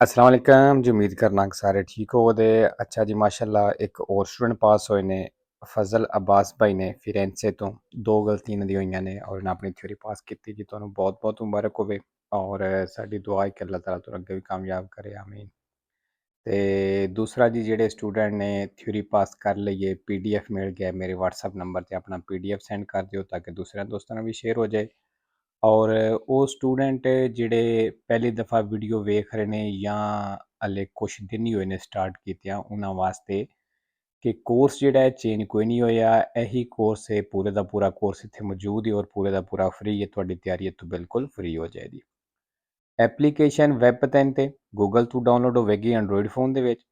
अस्सलाम वालेकुम जी। उम्मीद करना कि सारे ठीक हो दे। अच्छा जी, माशाल्लाह एक और स्टूडेंट पास होए ने, फजल अब्बास भाई ने फिरेंसे तो। दो गलतियां इन्हां दी होईयां ने और इन्हां अपनी थ्योरी पास कीती जी। तुहानूं बहुत बहुत मुबारक होवे और साडी दुआ है कि अल्लाह ताला तुहानूं अग्गे भी कामयाब करे, आमीन। ते दूसरा जी, जेह्ड़े स्टूडेंट ने थ्योरी पास कर ਲਈ है, पीडीएफ मिल गया मेरे व्हाट्सएप नंबर ते अपना पीडीएफ सेंड कर दिओ ताकि दूसरे दोस्तां नाल भी शेयर हो जाए। और ਉਹ ਸਟੂਡੈਂਟ ਜਿਹੜੇ ਪਹਿਲੀ ਦਫਾ ਵੀਡੀਓ ਵੇਖ ਰਹੇ ਨੇ ਜਾਂ ਹਲੇ ਕੁਛ ਦਿਨ ਹੀ ਹੋਏ ਨੇ ਸਟਾਰਟ ਕੀਤਿਆਂ, ਉਹਨਾਂ ਵਾਸਤੇ ਕਿ ਕੋਰਸ ਜਿਹੜਾ ਹੈ ਚੇਂਜ ਕੋਈ ਨਹੀਂ ਹੋਇਆ। ਇਹੀ ਕੋਰਸ ਹੈ, ਪੂਰੇ ਦਾ ਪੂਰਾ ਕੋਰਸ ਇੱਥੇ ਮੌਜੂਦ ਹੈ ਔਰ ਪੂਰੇ ਦਾ ਪੂਰਾ ਫ੍ਰੀ ਹੈ। ਤੁਹਾਡੀ ਤਿਆਰੀ ਇੱਥੋਂ ਬਿਲਕੁਲ ਫ੍ਰੀ ਹੋ ਜਾਏਗੀ। ਐਪਲੀਕੇਸ਼ਨ ਵੈਬ ਪੈਨ ਤੇ ਗੂਗਲ ਤੋਂ ਡਾਊਨਲੋਡ ਹੋਵੇਗੀ ਐਂਡਰੋਇਡ ਫੋਨ ਦੇ ਵਿੱਚ।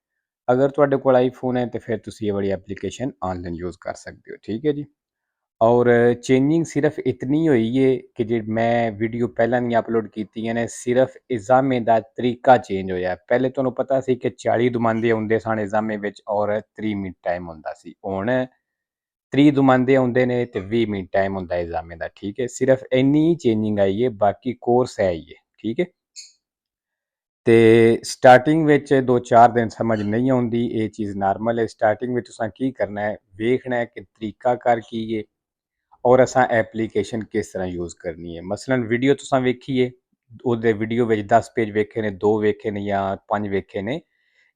ਅਗਰ ਤੁਹਾਡੇ ਕੋਲ ਆਈਫੋਨ ਹੈ ਤੇ ਫਿਰ ਤੁਸੀਂ ਇਹ ਵਾਲੀ ਐਪਲੀਕੇਸ਼ਨ ਆਨਲਾਈਨ ਯੂਜ਼ ਕਰ ਸਕਦੇ ਹੋ, ਠੀਕ ਹੈ ਜੀ। और चेंजिंग सिर्फ इतनी हुई है कि जे मैं वीडियो पहला नहीं अपलोड कीतियां ने, सिर्फ एग्जामे का तरीका चेंज होया। पहले तुहानूं पता सी कि 40 दुमांदे आउंदे सन एग्जामे विच और 3 मिनट टाइम हुंदा सी। हुण 30 दुमांदे आउंदे ने ते 20 मिनट टाइम हुंदा एग्जामे दा, ठीक है। सिर्फ इन्नी ही चेंजिंग आई है, बाकी कोर्स है ही है, ठीक है। ਤੇ ਸਟਾਰਟਿੰਗ ਵਿੱਚ 2-4 ਦਿਨ ਸਮਝ ਨਹੀਂ ਆਉਂਦੀ, ਇਹ ਚੀਜ਼ ਨਾਰਮਲ ਹੈ। ਸਟਾਰਟਿੰਗ ਵਿੱਚ ਤੁਸੀਂ ਕੀ ਕਰਨਾ ਹੈ, ਵੇਖਣਾ ਹੈ ਕਿ ਤਰੀਕਾਕਾਰ ਕੀ ਹੈ और असां एप्लीकेशन किस तरह यूज़ करनी है। मसलन वीडियो तुसां वेखी है, ਉਹਦੇ ਵੀਡੀਓ ਵਿੱਚ 10 ਪੇਜ ਵੇਖੇ ਨੇ, 2 ਵੇਖੇ ਨੇ ਜਾਂ 5 ਵੇਖੇ ਨੇ,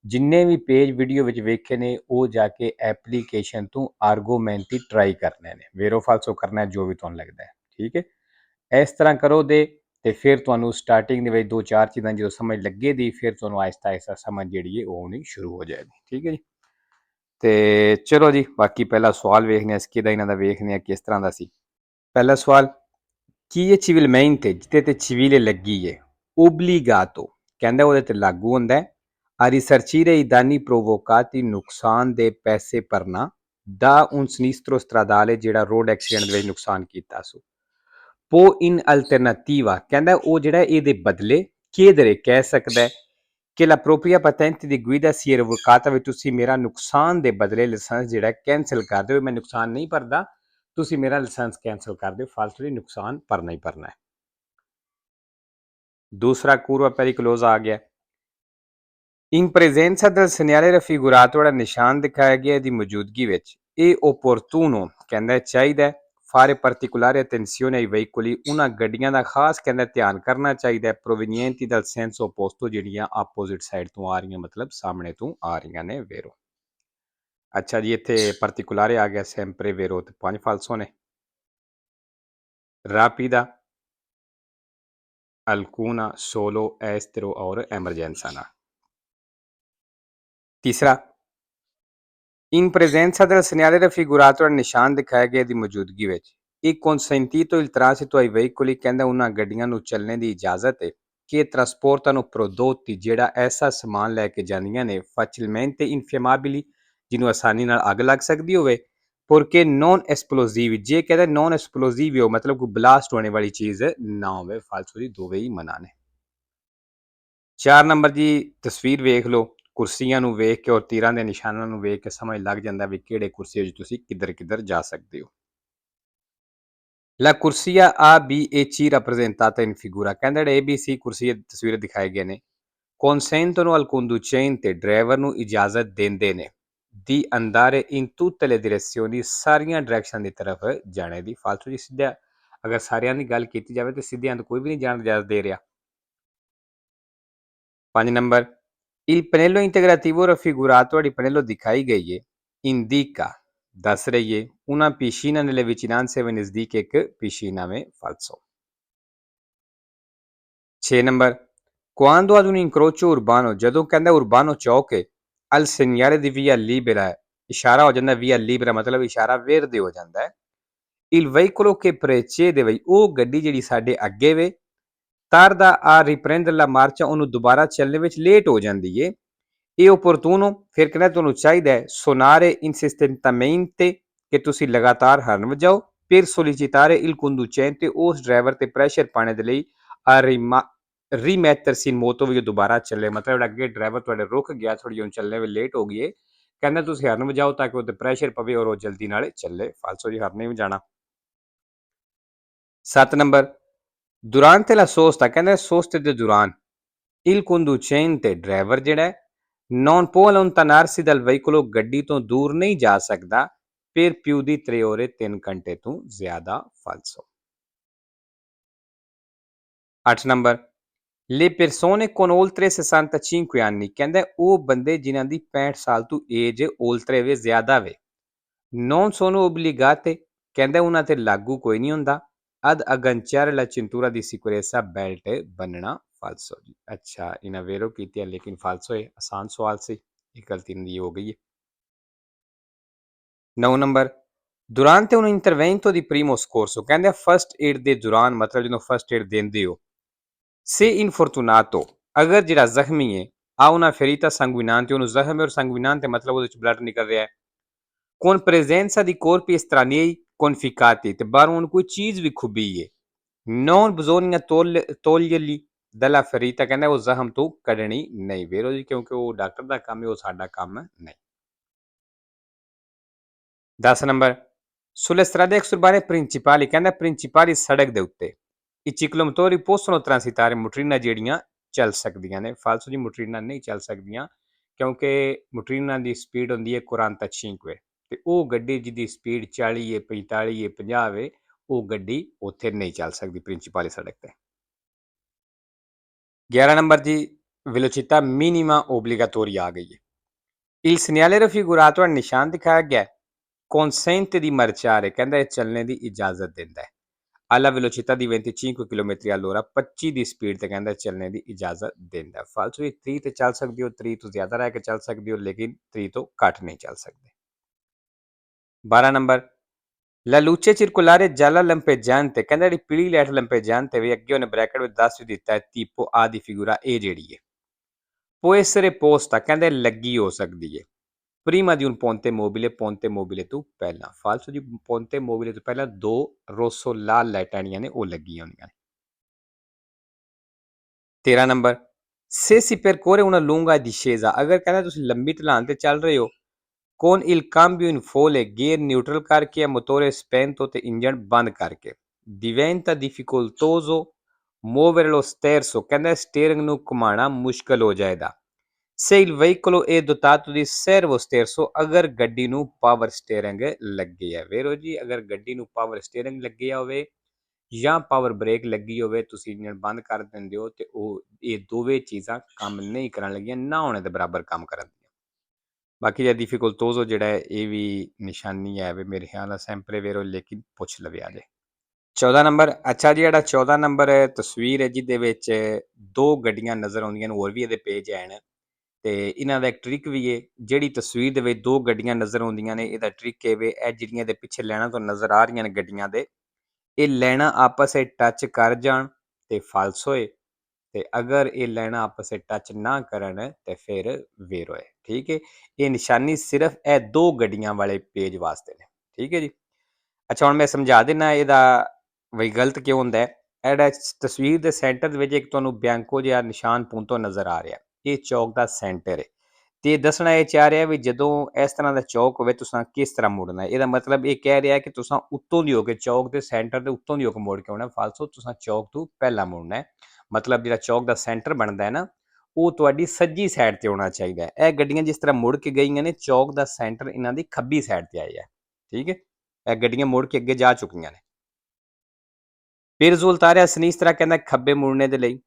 ਜਿੰਨੇ ਵੀ ਪੇਜ ਵੀਡੀਓ ਵਿੱਚ ਵੇਖੇ ਨੇ ਉਹ ਜਾ ਕੇ ਐਪਲੀਕੇਸ਼ਨ ਤੋਂ ਆਰਗੂਮੈਂਟ ਹੀ ਟਰਾਈ ਕਰਨੇ ਨੇ, ਵੇਰੋ ਫਾਲਸੋ ਕਰਨਾ ਜੋ ਵੀ ਤੁਹਾਨੂੰ ਲੱਗਦਾ ਹੈ, ਠੀਕ ਹੈ। ਇਸ ਤਰ੍ਹਾਂ ਕਰੋ ਤੇ ਫਿਰ ਤੁਹਾਨੂੰ ਸਟਾਰਟਿੰਗ ਦੇ ਵਿੱਚ 2-4 ਚੀਜ਼ਾਂ ਜਦੋਂ ਸਮਝ ਲੱਗੇਗੀ, ਫਿਰ ਤੁਹਾਨੂੰ ਆਹਿਸਤਾ ਆਹਿਸਤਾ ਸਮਝ ਜਿਹੜੀ ਹੈ ਉਹ ਆਉਣੀ ਸ਼ੁਰੂ ਹੋ ਜਾਏਗੀ, ਠੀਕ ਹੈ ਜੀ। ਤੇ ਚਲੋ ਜੀ, ਬਾਕੀ ਪਹਿਲਾ ਸਵਾਲ ਵੇਖਦੇ ਹਾਂ, ਇਸ ਦਾ ਇਹਨਾਂ ਦਾ ਵੇਖਦੇ ਹਾਂ ਕਿਸ ਤਰ੍ਹਾਂ ਦਾ ਸੀ। ਪਹਿਲਾ ਸਵਾਲ, ਕੀ ਇਹ civilmente ਜਿਹਦੇ ਤੇ civile ਲੱਗੀ ਹੈ obbligato, ਕਹਿੰਦਾ ਉਹਦੇ ਤੇ ਲਾਗੂ ਹੁੰਦਾ ਹੈ a risarcire i danni provocati ਨੁਕਸਾਨ ਦੇ ਪੈਸੇ ਭਰਨਾ da un sinistro stradale ਜਿਹੜਾ ਰੋਡ ਐਕਸੀਡੈਂਟ ਦੇ ਵਿੱਚ ਨੁਕਸਾਨ ਕੀਤਾ ਸੋ। ਪੋ in alternativa, ਕਹਿੰਦਾ ਉਹ ਜਿਹੜਾ ਇਹਦੇ ਬਦਲੇ chiedere ਕਹਿ ਸਕਦਾ ਹੈ ਕਿ la propria patente di guida sia revocata, ਵੀ ਤੁਸੀਂ ਮੇਰਾ ਨੁਕਸਾਨ ਦੇ ਬਦਲੇ ਲਾਇਸੈਂਸ ਜਿਹੜਾ ਕੈਂਸਲ ਕਰ ਦਿਓ। ਮੈਂ ਨੁਕਸਾਨ ਨਹੀਂ ਭਰਦਾ, ਤੁਸੀਂ ਮੇਰਾ ਲਾਇਸੈਂਸ ਕੈਂਸਲ ਕਰ ਦਿਓ, ਫਾਲਤੂ ਦੀ ਨੁਕਸਾਨ ਭਰਨਾ ਹੀ ਭਰਨਾ ਹੈ। ਦੂਸਰਾ curva pericolosa ਆ ਗਿਆ। In presenza del segnale raffigurato, ਜਿਹੜਾ ਨਿਸ਼ਾਨ ਦਿਖਾਇਆ ਗਿਆ ਦੀ ਮੌਜੂਦਗੀ ਵਿੱਚ, ਇਹ opportuno ਕਹਿੰਦਾ ਚਾਹੀਦਾ ਹੈ fare particolare attenzione ai veicoli, ਉਹਨਾਂ ਗੱਡੀਆਂ ਦਾ ਖਾਸ ਕਹਿੰਦਾ ਧਿਆਨ ਕਰਨਾ ਚਾਹੀਦਾ ਹੈ provenienti dal senso opposto, ਜਿਹੜੀਆਂ ਆਪੋਜ਼ਿਟ ਸਾਈਡ ਤੋਂ ਆ ਰਹੀਆਂ, ਮਤਲਬ ਸਾਹਮਣੇ ਤੋਂ ਆ ਰਹੀਆਂ ਨੇ, ਵੇਰੋ। ਅੱਛਾ ਜੀ, ਇੱਥੇ particolare ਆ ਗਿਆ, sempre vero ਤੇ 5 ਫਾਲਸੋ ਨੇ। rapida, alcuna, solo, estero और emergenza ना। तीसरा, in presenza del segnale raffigurato, ਨਿਸ਼ਾਨ ਦਿਖਾਇਆ ਗਿਆ ਦੀ ਮੌਜੂਦਗੀ ਵਿੱਚ, il consentito il transito ai veicoli, ਕਹਿੰਦਾ ਉਹਨਾਂ ਗੱਡੀਆਂ ਨੂੰ ਚੱਲਣੇ ਦੀ ਇਜਾਜ਼ਤ ਹੈ ਕਿ trasportano prodotti, ਜਿਹੜਾ ਐਸਾ ਸਮਾਨ ਲੈ ਕੇ ਜਾਂਦੀਆਂ ਨੇ facilmente infiammabili, ਜਿਹਨੂੰ ਆਸਾਨੀ ਨਾਲ ਅੱਗ ਲੱਗ ਸਕਦੀ ਹੋਵੇ, porque non esplosivi, ਜੇ ਕਹਿੰਦਾ non esplosivi ਹੋ ਮਤਲਬ ਕੋਈ ਬਲਾਸਟ ਹੋਣੇ ਵਾਲੀ ਚੀਜ਼ ਨਾ ਹੋਵੇ, ਫਾਲਤੂ ਦੀ ਦੋਵੇਂ ਹੀ ਮਨਾ ਨੇ। 4 ਨੰਬਰ ਦੀ ਤਸਵੀਰ ਵੇਖ ਲਓ, ਕੁਰਸੀਆਂ ਨੂੰ ਵੇਖ ਕੇ ਔਰ ਤੀਰਾਂ ਦੇ ਨਿਸ਼ਾਨਾਂ ਨੂੰ ਵੇਖ ਕੇ ਸਮਝ ਲੱਗ ਜਾਂਦਾ ਵੀ ਕਿਹੜੇ ਕੁਰਸੀ ਵਿੱਚ ਤੁਸੀਂ ਕਿੱਧਰ ਕਿੱਧਰ ਜਾ ਸਕਦੇ ਹੋ। La corsia A, B e C rappresentata in figura, ਕਹਿੰਦਾ ਜਿਹੜੇ A, B, C ਕੁਰਸੀ ਤਸਵੀਰ ਦਿਖਾਏ ਗਏ ਨੇ, consentono al conducente, ਡਰਾਈਵਰ ਨੂੰ ਇਜਾਜ਼ਤ ਦਿੰਦੇ ਨੇ di andare in tutte le direzioni, ਸਾਰੀਆਂ ਡਾਇਰੈਕਸ਼ਨ ਦੀ ਤਰਫ ਜਾਣੇ ਦੀ। ਫਾਲਤੂ ਜੀ ਸਿੱਧਾ ਅਗਰ ਸਾਰਿਆਂ ਦੀ ਗੱਲ ਕੀਤੀ ਜਾਵੇ ਤੇ ਸਿੱਧਿਆਂ ਤੋਂ ਕੋਈ ਵੀ ਨਹੀਂ ਜਾਣ ਦੀ ਇਜਾਜ਼ਤ ਦੇ ਰਿਹਾ। 5 number, il pannello integrativo raffigurato, ਜਿਹੜੀ pannello ਦਿਖਾਈ ਗਈ ਹੈ, indica ਦੱਸ ਰਹੀ ਹੈ una piscina nelle vicinanze ve नजदीक एक piscina में falso। 6 number, quando ad un incrocio urbano, ਜਦੋਂ ਕਹਿੰਦਾ urbano ਚੌਕ ਹੈ, al segnale di via libera, ਇਸ਼ਾਰਾ ਹੋ ਜਾਂਦਾ via libera, ਮਤਲਬ ਇਸ਼ਾਰਾ ਵੇਰਦੇ ਹੋ ਜਾਂਦਾ ਹੈ। il veicolo che precede, ਬਈ ਉਹ ਗੱਡੀ ਜਿਹੜੀ ਸਾਡੇ ਅੱਗੇ ਵੇ, tarda a riprendere la marcia, ਉਹਨੂੰ ਦੁਬਾਰਾ ਚੱਲਣੇ ਵਿੱਚ ਲੇਟ ਹੋ ਜਾਂਦੀ ਹੈ। ਇਹ opportuno, ਫਿਰ ਕਹਿੰਦਾ ਤੁਹਾਨੂੰ ਚਾਹੀਦਾ ਹੈ suonare insistentemente, ਕਿ ਤੁਸੀਂ ਲਗਾਤਾਰ ਹਰਨ ਵਜਾਓ, per sollecitare il conducente, ਉਸ ਡਰਾਈਵਰ ਤੇ ਪ੍ਰੈਸ਼ਰ ਪਾਣੇ ਦੇ ਲਈ a rimettersi in moto, ਵੀ ਦੁਬਾਰਾ ਚੱਲੇ, ਮਤਲਬ ਅੱਗੇ ਡਰਾਈਵਰ ਤੁਹਾਡੇ ਰੁਕ ਗਿਆ, ਥੋੜੀ ਜਿਹੀ ਚੱਲਣੇ ਵਿੱਚ ਲੇਟ ਹੋ ਗਈ ਹੈ, ਕਹਿੰਦਾ ਤੁਸੀਂ ਹਰਨ ਵਜਾਓ ਤਾਂ ਕਿ ਉਹਦੇ ਪ੍ਰੈਸ਼ਰ ਪਵੇ ਔਰ ਉਹ ਜਲਦੀ ਨਾਲ ਚੱਲੇ, ਫਾਲਸੋ ਜੀ ਹਰਨ ਨਹੀਂ ਵਜਾਣਾ। 7 ਨੰਬਰ, durante la sosta, ਕਹਿੰਦਾ soste ਦੇ ਦੌਰਾਨ, Il conducente ਡਰਾਈਵਰ ਜਿਹੜਾ ਹੈ non può allontanarsi dal veicolo ਗੱਡੀ ਤੋਂ ਦੂਰ ਨਹੀਂ ਜਾ ਸਕਦਾ per più di 3 ore 3 ਘੰਟੇ ਤੋਂ ਜ਼ਿਆਦਾ falso 8 number Le persone con oltre 65 anni ਕਹਿੰਦਾ ਉਹ ਬੰਦੇ ਜਿਨ੍ਹਾਂ ਦੀ 65 ਸਾਲ ਤੋਂ ਏਜ oltre ਵੇ ਜ਼ਿਆਦਾ ਵੇ non sono obbligate ਕਹਿੰਦਾ ਉਹਨਾਂ ਤੇ ਲਾਗੂ ਕੋਈ ਨਹੀਂ ਹੁੰਦਾ ad agganciare la cintura di sicurezza belt ਬੰਨਣਾ falso ਜੀ ਅੱਛਾ ਇਹਨਾਂ ਵੇਰੋ ਕੀਤੀ ਹੈ ਲੇਕਿਨ falso ਹੈ ਆਸਾਨ ਸਵਾਲ ਸੀ ਇਹ ਗਲਤੀ ਦੀ ਹੋ ਗਈ ਹੈ 9 number durante un intervento di primo soccorso ਕਹਿੰਦੇ ਫਸਟ ਏਡ ਦੇ ਦੌਰਾਨ ਮਤਲਬ ਜਦੋਂ ਫਸਟ ਏਡ ਦਿੰਦੇ ਹੋ se infortunato ਅਗਰ ਜਿਹੜਾ ਜ਼ਖਮੀ ਹੈ ਆ una ferita sanguinante ਉਹਨੂੰ ਜ਼ਖਮ ਹੈ ਔਰ sanguinante ਮਤਲਬ ਉਹਦੇ ਚ ਬਲੱਡ ਨਿਕਲ ਰਿਹਾ ਹੈ con presenza di corpi estranei conficcati te baron ਕੋਈ ਚੀਜ਼ ਵੀ ਖੁੱਬੀ ਹੈ non bisogna toglierli dalla ferita ਕਹਿੰਦਾ ਉਹ ਜ਼ਖਮ ਤੋਂ ਕੱਢਣੀ ਨਹੀਂ ਵੇਰੋ ਜੀ ਕਿਉਂਕਿ ਉਹ ਡਾਕਟਰ ਦਾ ਕੰਮ ਹੈ ਉਹ ਸਾਡਾ ਕੰਮ ਨਹੀਂ 10 number sulle strade exurbane principali ਕਹਿੰਦਾ ਪ੍ਰਿੰਸੀਪਲੀ ਸੜਕ ਦੇ ਉੱਤੇ i ciclomotori possono transitare ਮੋਟਰੀਨਾਂ ਜਿਹੜੀਆਂ ਚੱਲ ਸਕਦੀਆਂ ਨੇ ਫਾਲਸੋ ਜੀ ਮੋਟਰੀਨਾਂ ਨਹੀਂ ਚੱਲ ਸਕਦੀਆਂ ਕਿਉਂਕਿ ਮੋਟਰੀਨਾਂ ਦੀ ਸਪੀਡ ਹੁੰਦੀ ਹੈ 45 ਤੇ ਉਹ ਗੱਡੀ ਜਿਹਦੀ ਸਪੀਡ 40 ਹੈ 45 ਹੈ 50 ਹੈ ਉਹ ਗੱਡੀ ਉੱਥੇ ਨਹੀਂ ਚੱਲ ਸਕਦੀ ਪ੍ਰਿੰਸੀਪਲੀ ਸੜਕ ਤੇ 11 ਨੰਬਰ ਜੀ velocità minima obbligatoria ਆ ਗਈ ਹੈ il segnale raffigurato ਨਿਸ਼ਾਨ ਦਿਖਾਇਆ ਗਿਆ consente di marciare ਕਹਿੰਦਾ ਇਹ ਚੱਲਣੇ ਦੀ ਇਜਾਜ਼ਤ ਦਿੰਦਾ ਹੈ alla velocità di 25 km all'ora 25 ਦੀ ਸਪੀਡ ਤੇ ਕਹਿੰਦਾ ਚੱਲਣੇ ਦੀ ਇਜਾਜ਼ਤ ਦਿੰਦਾ ਫਾਲਤੂ ਇਹ 30 ਤੇ ਚੱਲ ਸਕਦੀ ਹੋ 30 ਤੋਂ ਜ਼ਿਆਦਾ ਰਹਿ ਕੇ ਚੱਲ ਸਕਦੀ ਹੋ ਲੇਕਿਨ 30 ਤੋਂ ਘੱਟ ਨਹੀਂ ਚੱਲ ਸਕਦੇ 12 number La luce circolare gialla lampeggiante ਕਹਿੰਦਾ ਜਿਹੜੀ ਪੀਲੀ ਲਾਈਟ lampeggiante ਵੀ ਅੱਗੇ ਉਹਨੇ ਬ੍ਰੈਕਟ ਵਿੱਚ ਦੱਸ ਵੀ ਦਿੱਤਾ ਹੈ tipo A ਦੀ ਫਿਗੂਰਾ ਇਹ ਜਿਹੜੀ ਹੈ può essere posta ਕਹਿੰਦਾ ਲੱਗੀ ਹੋ ਸਕਦੀ ਹੈ prima di un ponte mobile ਤੋਂ ਪਹਿਲਾਂ ਫਾਲਸੋ ਜੀ ponte mobile ਤੋਂ ਪਹਿਲਾਂ ਦੋ ਰੋਸੋ ਲਾਲ ਲਾਈਟਾਂ ਜਿਹੜੀਆਂ ਨੇ ਉਹ ਲੱਗੀਆਂ ਹੁੰਦੀਆਂ ਨੇ 13 number se si percorre una lunga discesa ਅਗਰ ਕਹਿੰਦਾ ਤੁਸੀਂ ਲੰਬੀ ਢਲਾਣ ਤੇ ਚੱਲ ਰਹੇ ਹੋ con il cambio in folle gear neutral ਕਰਕੇ motore spento ਤੇ ਇੰਜਨ ਬੰਦ ਕਰਕੇ diventa difficoltoso muovere lo sterzo ਕਹਿੰਦਾ ਸਟੀਅਰਿੰਗ ਨੂੰ ਘੁਮਾਉਣਾ ਮੁਸ਼ਕਲ ਹੋ ਜਾਏਗਾ se il veicolo è dotato di servo sterzo ਅਗਰ ਗੱਡੀ ਨੂੰ ਪਾਵਰ ਸਟੀਅਰਿੰਗ ਲੱਗੀ ਹੈ ਵੇਰੋ ਜੀ ਅਗਰ ਗੱਡੀ ਨੂੰ ਪਾਵਰ ਸਟੀਅਰਿੰਗ ਲੱਗੀ ਹੋਵੇ ਜਾਂ ਪਾਵਰ ਬ੍ਰੇਕ ਲੱਗੀ ਹੋਵੇ ਤੁਸੀਂ ਇੰਜਨ ਬੰਦ ਕਰ ਦਿੰਦੇ ਹੋ ਤੇ ਉਹ ਇਹ ਦੋਵੇਂ ਚੀਜ਼ਾਂ ਕੰਮ ਨਹੀਂ ਕਰਨ ਲੱਗੀਆਂ ਨਾ ਹੋਣੇ ਦੇ ਬਰਾਬਰ ਕੰਮ ਕਰਨ ਦੀਆਂ ਬਾਕੀ ਇਹ ਡਿਫਿਕਲਟੋਜ਼ੋ ਜਿਹੜਾ ਹੈ ਇਹ ਵੀ ਨਿਸ਼ਾਨੀ ਹੈ ਵੀ ਮੇਰੇ ਖਿਆਲ ਨਾਲ ਸੈਂਪਰੇ ਵੇਰੋ ਲੇਕਿਨ ਪੁੱਛ ਲਵੇ ਆਜੇ 14 ਨੰਬਰ ਅੱਛਾ ਜੀ ਜਿਹੜਾ 14 ਨੰਬਰ ਤਸਵੀਰ ਹੈ ਜਿਹਦੇ ਵਿੱਚ ਦੋ ਗੱਡੀਆਂ ਨਜ਼ਰ ਆਉਂਦੀਆਂ ਨੇ ਹੋਰ ਵੀ ਇਹਦੇ ਪੇਜ ਹਨ ਤੇ ਇਹਨਾਂ ਦਾ ਇੱਕ ਟ੍ਰਿਕ ਵੀ ਹੈ ਜਿਹੜੀ ਤਸਵੀਰ ਦੇ ਵਿੱਚ ਦੋ ਗੱਡੀਆਂ ਨਜ਼ਰ ਆਉਂਦੀਆਂ ਨੇ ਇਹਦਾ ਟ੍ਰਿਕ ਹੈ ਵੀ ਇਹ ਜਿਹੜੀਆਂ ਦੇ ਪਿੱਛੇ ਲੈਣਾ ਤੋਂ ਨਜ਼ਰ ਆ ਰਹੀਆਂ ਨੇ ਗੱਡੀਆਂ ਦੇ ਇਹ ਲੈਣਾ ਆਪਸ ਵਿੱਚ ਟੱਚ ਕਰ ਜਾਣ ਤੇ ਫਾਲਸੋ ਹੈ ਤੇ ਅਗਰ ਇਹ ਲੈਣਾ ਆਪਸ ਵਿੱਚ ਟੱਚ ਨਾ ਕਰਨ ਤੇ ਫਿਰ ਵੇਰੋ ਹੈ ਠੀਕ ਹੈ ਇਹ ਨਿਸ਼ਾਨੀ ਸਿਰਫ ਇਹ ਦੋ ਗੱਡੀਆਂ ਵਾਲੇ ਪੇਜ ਵਾਸਤੇ ਨੇ ਠੀਕ ਹੈ ਜੀ ਅੱਛਾ ਹੁਣ ਮੈਂ ਸਮਝਾ ਦੇਣਾ ਇਹਦਾ ਵਈ ਗਲਤ ਕਿਉਂ ਹੁੰਦਾ ਹੈ ਇਹਦਾ ਤਸਵੀਰ ਦੇ ਸੈਂਟਰ ਦੇ ਵਿੱਚ ਇੱਕ ਤੁਹਾਨੂੰ ਬਿਆੰਕੋ ਜਿਹਾ ਨਿਸ਼ਾਨ ਪੁੰਤੋ ਨਜ਼ਰ ਆ ਰਿਹਾ ਇਹ ਚੌਕ ਦਾ ਸੈਂਟਰ ਹੈ ਤੇ ਦੱਸਣਾ ਇਹ ਚਾਹ ਰਿਹਾ ਵੀ ਜਦੋਂ ਇਸ ਤਰ੍ਹਾਂ ਦਾ ਚੌਕ ਹੋਵੇ ਤੁਸੀਂ ਕਿਸ ਤਰ੍ਹਾਂ ਮੁੜਨਾ ਇਹਦਾ ਮਤਲਬ ਇਹ ਕਹਿ ਰਿਹਾ ਕਿ ਤੁਸੀਂ ਉੱਤੋਂ ਦੀ ਹੋ ਕੇ ਚੌਕ ਦੇ ਸੈਂਟਰ ਦੇ ਉੱਤੋਂ ਦੀ ਹੋ ਕੇ ਮੁੜ ਕੇ ਆਉਣਾ ਫਾਲਸੋ ਤੁਸੀਂ ਚੌਕ ਤੋਂ ਪਹਿਲਾਂ ਮੁੜਨਾ ਹੈ ਮਤਲਬ ਜਿਹੜਾ ਚੌਕ ਦਾ ਸੈਂਟਰ ਬਣਦਾ ਹੈ ਨਾ ਉਹ ਤੁਹਾਡੀ ਸੱਜੀ ਸਾਈਡ ਤੇ ਹੋਣਾ ਚਾਹੀਦਾ ਹੈ ਇਹ ਗੱਡੀਆਂ ਜਿਸ ਤਰ੍ਹਾਂ ਮੁੜ ਕੇ ਗਈਆਂ ਨੇ ਚੌਕ ਦਾ ਸੈਂਟਰ ਇਹਨਾਂ ਦੀ ਖੱਬੀ ਸਾਈਡ ਤੇ ਆਇਆ ਹੈ ਠੀਕ ਹੈ ਇਹ ਗੱਡੀਆਂ ਮੁੜ ਕੇ ਅੱਗੇ ਜਾ ਚੁੱਕੀਆਂ ਨੇ ਫਿਰ ਰਿਜ਼ultare a sinistra ਕਹਿੰਦਾ ਖੱਬੇ ਮੁੜਨੇ ਦੇ ਲਈ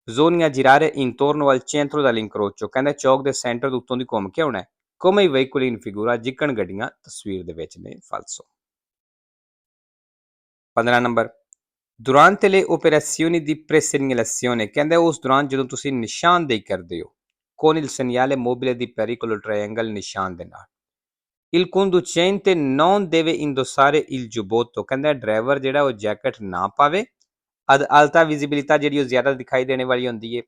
bisogna girare intorno al centro dall'incrocio ਕਹਿੰਦਾ ਚੌਕ ਦੇ ਸੈਂਟਰ ਦੇ ਉੱਤੋਂ ਦੀ ਘੁੰਮ ਕੇ ਆਉਣਾ come i veicoli in figura ਜਿੱਕਣ ਗੱਡੀਆਂ ਤਸਵੀਰ ਦੇ ਵਿੱਚ ਨੇ ਫਾਲਸੋ 15 number durante le operazioni di presegnalazione ਕਹਿੰਦਾ ਉਸ ਦੌਰਾਨ ਜਦੋਂ ਤੁਸੀਂ ਨਿਸ਼ਾਨਦੇਹੀ ਕਰਦੇ ਹੋ con il segnale mobile di pericolo triangle ਨਿਸ਼ਾਨ ਦੇ ਨਾਲ il conducente non deve indossare il giubbotto ਕਹਿੰਦਾ ਡਰਾਈਵਰ ਜਿਹੜਾ ਉਹ ਜੈਕਟ ਨਾ ਪਾਵੇ ad alta visibilità ਜਿਹੜੀ ਉਹ ਜ਼ਿਆਦਾ ਦਿਖਾਈ ਦੇਣੇ ਵਾਲੀ ਹੁੰਦੀ ਹੈ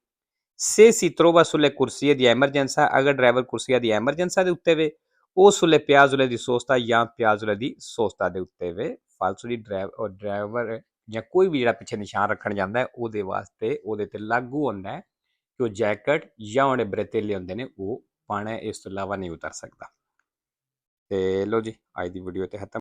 se si trova sulle corsie di emergenza ਅਗਰ ਡਰਾਈਵਰ ਕੁਰਸੀਆਂ ਦੀ ਐਮਰਜੈਂਸਾ ਦੇ ਉੱਤੇ ਵੇ ਉਹ sulle piazzole di sosta ਜਾਂ piazzole ਦੀ sosta ਦੇ ਉੱਤੇ ਵੇ ਫਾਲਸੂ ਦੀ ਡਰਾਈਵਰ ਜਾਂ ਕੋਈ ਵੀ ਜਿਹੜਾ ਪਿੱਛੇ ਨਿਸ਼ਾਨ ਰੱਖਣ ਜਾਂਦਾ ਹੈ ਉਹਦੇ ਵਾਸਤੇ ਉਹਦੇ ਤੇ ਲਾਗੂ ਹੁੰਦਾ ਹੈ ਕਿ ਉਹ ਜੈਕਟ ਜਾਂ ਉਹਨੇ ਬਰੇਤੇਲੇ ਹੁੰਦੇ ਨੇ ਉਹ ਪਾਣਾ ਇਸ ਤੋਂ ਇਲਾਵਾ ਨਹੀਂ ਉਤਰ ਸਕਦਾ ਤੇ ਲੋ ਜੀ ਅੱਜ ਦੀ ਵੀਡੀਓ ਤੇ ਖਤਮ